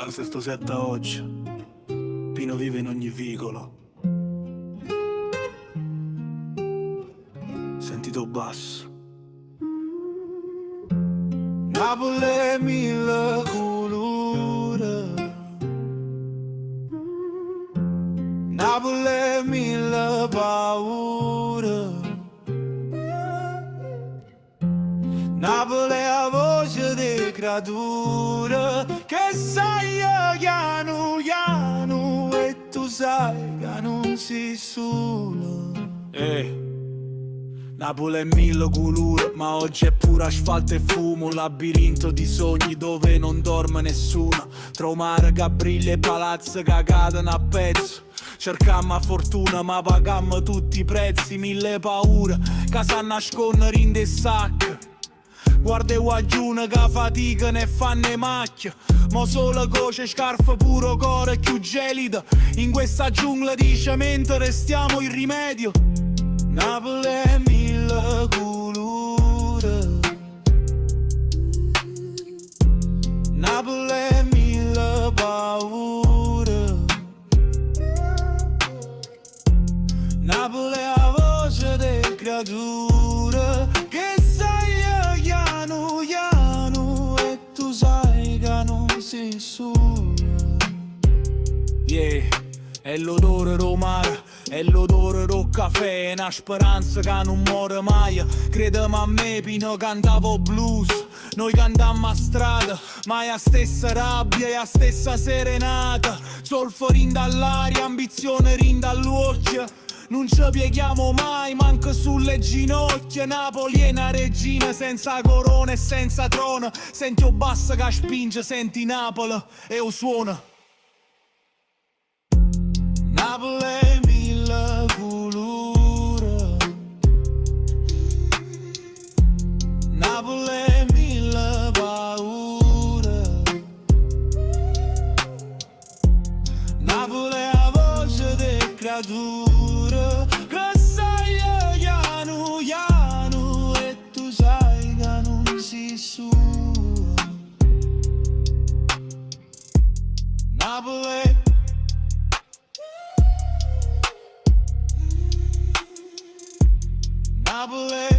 Guarda se sto setta oggi, Pino vive in ogni vicolo. Sentito basso. Napoli è mille colore, Napoli è mille paure, Napoli è la voce di creatura che sai piano piano e tu sai che non sei solo. Napoli è mille colore, ma oggi è pure asfalto e fumo. Un labirinto di sogni dove non dorme nessuno. Tra mare che brilla e palazzi che cadono a pezzo. Cercammo fortuna ma pagammo tutti i prezzi. Mille paure che sanno nascondere in dei sacchi. Guarda i guagiuni che fatica ne fanno le macchie. Ma solo coce, scarpe, puro cuore più gelida. In questa giungla di cemento restiamo il rimedio. Napoli è mille colore, Napoli è mille paure, Napoli è la voce del creatura che sai piano piano e tu sai che non sei solo. Yeah, è l'odore romano, è l'odore del caffè, è una speranza che non muore mai. Credimi a me, Pino cantavo blues, noi cantammo a strada, ma è la stessa rabbia, è la stessa serenata. Zolfo rinda all'aria, ambizione rinda all'occhio. Non ci pieghiamo mai, manco sulle ginocchia. Napoli è una regina senza corona e senza trono. Senti o bassa che spinge, senti Napoli e o suona. Napoli è mille colore, Napoli è mille paure, Napoli è la voce del creatura che sai piano piano e tu sai che non sei solo. Napoli Napoli